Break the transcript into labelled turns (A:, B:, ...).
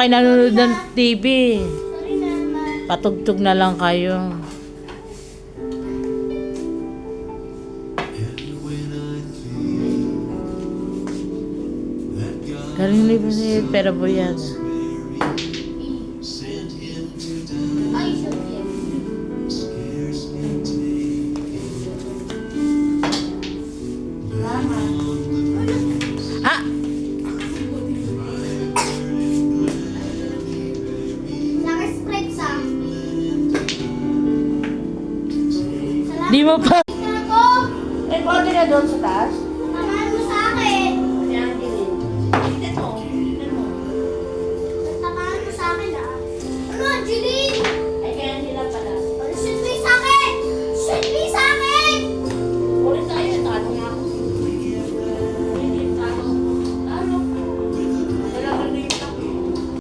A: kayo nanonood ng TV.
B: Sorry naman.
A: Patugtog na lang kayo. Galing libo si Pera Boyan.
B: Ay, sorry. Mama.
A: Ah!
B: Naka-spread sa
A: Di mo pa.
B: ako.
A: May konti na doon sa taas?